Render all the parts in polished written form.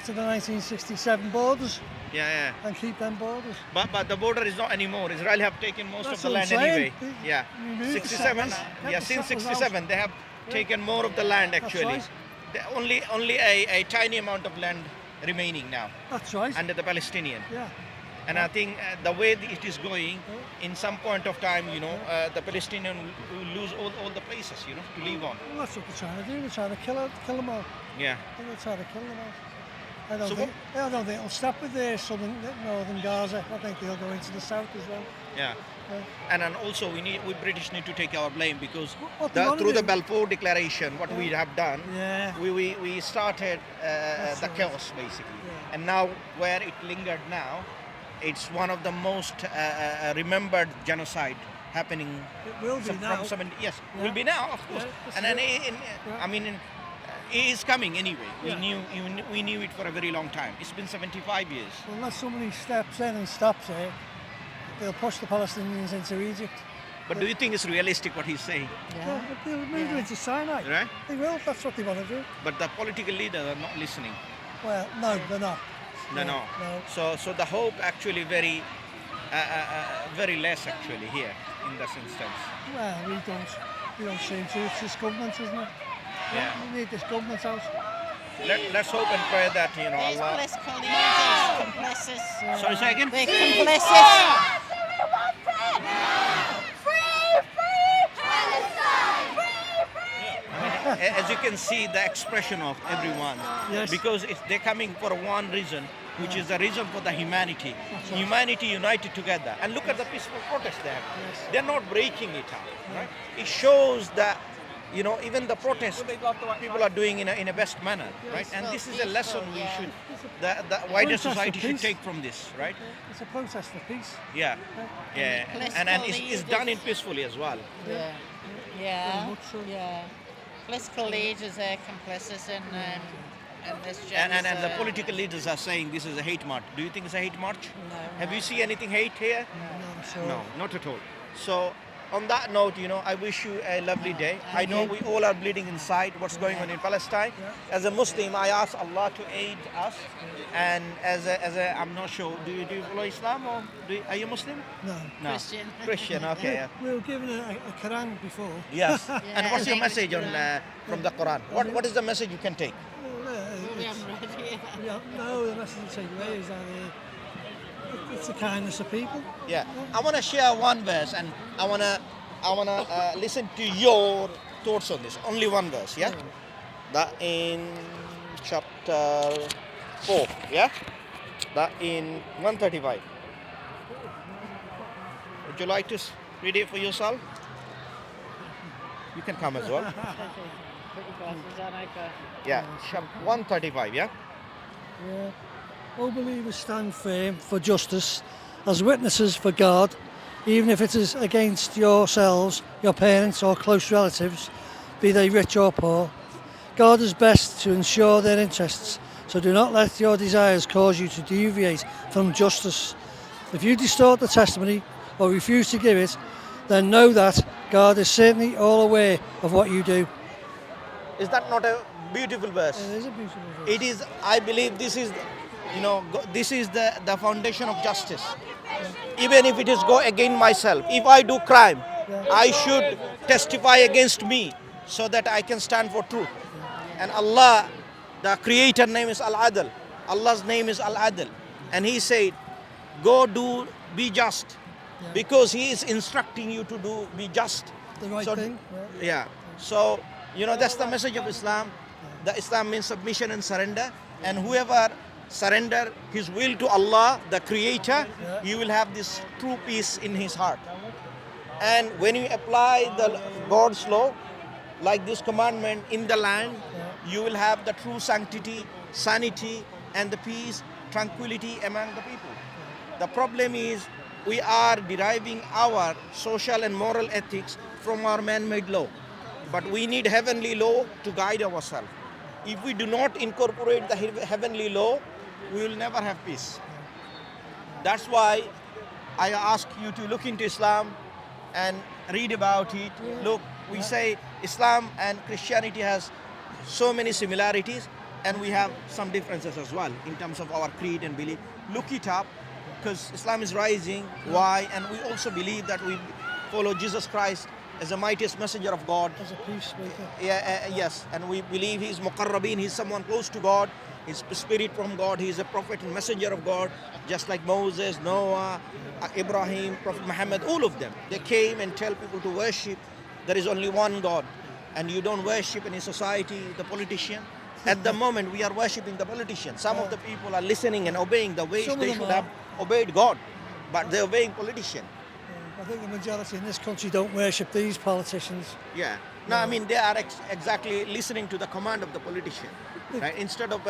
to the 1967 borders Yeah. and keep them borders. But the border is not anymore. Israel have taken most That's of the what I'm land saying. anyway. Yeah. We moved the 67. settlers. Yeah, The since settlers 67 they have taken more of the land actually. right. Only a tiny amount of land remaining now That's right. under the Palestinian. Yeah. And I think the way it is going, in some point of time, the Palestinian will lose all the places, to live on. Well, that's what they're trying to do. They're trying to kill them all. Yeah. They're trying to kill them all. I don't So think it'll stop with the northern Gaza. I think they'll go into the south as well. Yeah. And then also we British need to take our blame because What they wanna through the do- Balfour Declaration, what we have done, Yeah. we started the right. chaos basically, Yeah. and now where it lingered now, it's one of the most remembered genocide happening. It will be now. From 70, yes, Yeah. will be now, of course. Yeah, that's And then it. I mean, it is coming anyway. Yeah. We knew it for a very long time. It's been 75 years. Well, unless somebody steps in and stops it, they'll push the Palestinians into Egypt. But do you think it's realistic what he's saying? Yeah, but they'll move them into Sinai. Right? They will. That's what they want to do. But the political leaders are not listening. Well, no, they're not. No. So the hope actually very less actually here in this instance. Well, we don't seem to. It's this government, isn't it? Yeah. We need this government out. Let's hope and pray that These Allah. political leaders, complicit. Sorry, say again. They're complicit. As you can see, the expression of everyone, Yes. because they're coming for one reason, which is the reason for the humanity. Humanity united together. And look at the peaceful protest they have. They're not breaking it up, right? It shows that, even the protest people are doing in a best manner, right? And this is a lesson we should, the wider Protest for society should peace. take from this, right? It's a protest for peace. Yeah. And it's Political done in leaders. peacefully as well. Yeah. Very Yeah. much so. Yeah. Political leaders are complicit in this And the genocide. political leaders are saying this is a hate march. Do you think it's a hate march? No. Have you seen anything hate here? No, not at all. So on that note, I wish you a lovely day. I know we all are bleeding inside what's going on in Palestine. As a Muslim, I ask Allah to aid us. And as a I'm not sure, do you follow Islam or are you Muslim? No. No. Christian. Christian, okay. Yeah. We were given a Quran before. Yes. And what's your English message on Quran. from the Quran? What is the message you can take? We haven't read it yet. No, the message to take away is that it's the kindness of people. Yeah, I want to share one verse, and I wanna listen to your thoughts on this. Only one verse, yeah. That in chapter 4, yeah. That in 135. Would you like to read it for yourself? You can come as well. Put your glasses on, okay. Yeah, 135, yeah. Yeah. All believers stand firm for justice as witnesses for God, even if it is against yourselves, your parents or close relatives, be they rich or poor. God is best to ensure their interests, so do not let your desires cause you to deviate from justice. If you distort the testimony or refuse to give it, then know that God is certainly all aware of what you do. Is that not a beautiful verse? It is a beautiful verse. It is. I believe this is, this is the foundation of justice. Even if it is go against myself, if I do crime, I should testify against me so that I can stand for truth. And Allah, the Creator name is Al-Adl. Allah's name is Al-Adl, and He said, "Go be just," because He is instructing you to be just. The right thing. Yeah. So that's the message of Islam. The Islam means submission and surrender, and whoever surrender his will to Allah, the Creator, you will have this true peace in his heart. And when you apply the God's law, like this commandment in the land, you will have the true sanctity, sanity, and the peace, tranquility among the people. The problem is we are deriving our social and moral ethics from our man-made law. But we need heavenly law to guide ourselves. If we do not incorporate the heavenly law, we will never have peace. That's why I ask you to look into Islam and read about it. Look, we say Islam and Christianity has so many similarities, and we have some differences as well in terms of our creed and belief. Look it up, because Islam is rising. Why? And we also believe that we follow Jesus Christ as the mightiest messenger of God. As a peacemaker. Yes, and we believe he's muqarrabin, he's someone close to God, he's spirit from God, he's a prophet and messenger of God, just like Moses, Noah, Ibrahim, Prophet Muhammad, all of them. They came and tell people to worship. There is only one God, and you don't worship any society, the politician. At the moment, we are worshipping the politician. Some of the people are listening and obeying the way Some of they them should are. have obeyed God, but they're obeying politician. I think the majority in this country don't worship these politicians. Yeah. No, I mean, they are exactly listening to the command of the politician, right? Instead of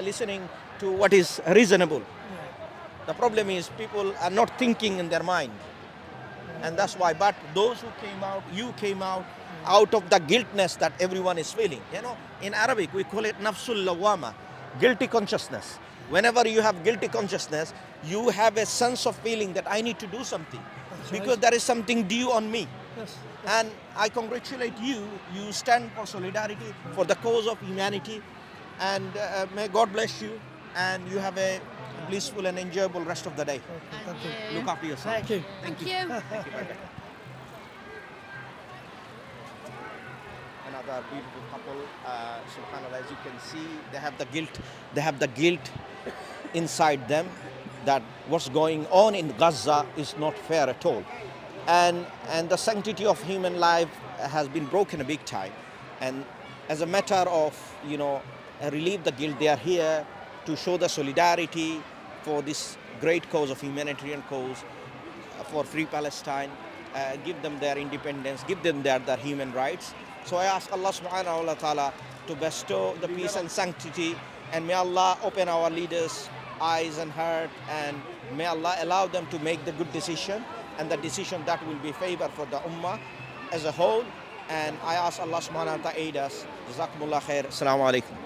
listening to what is reasonable. The problem is people are not thinking in their mind. And that's why. But those who came out, you came out of the guiltness that everyone is feeling. You know, in Arabic, we call it nafsul lawama, guilty consciousness. Whenever you have guilty consciousness, you have a sense of feeling that I need to do something. Because there is something due on me. Yes. And I congratulate you. You stand for solidarity, for the cause of humanity. And may God bless you. And you have a blissful and enjoyable rest of the day. Thank you. Look after yourself. Thank you. Thank you. you. Thank you. Bye-bye. Another beautiful couple. Subhanallah, as you can see, they have the guilt. They have the guilt inside them that what's going on in Gaza is not fair at all. And the sanctity of human life has been broken a big time. And as a matter of, relieve the guilt, they are here to show the solidarity for this great cause of humanitarian cause, for free Palestine, give them their independence, give them their human rights. So I ask Allah subhanahu wa ta'ala to bestow the peace and sanctity, and may Allah open our leaders' eyes and heart, and may Allah allow them to make the good decision, and the decision that will be favor for the ummah as a whole. And I ask Allah subhanahu wa ta'ala aid us. Jazakumullah khair. Assalamu alaikum.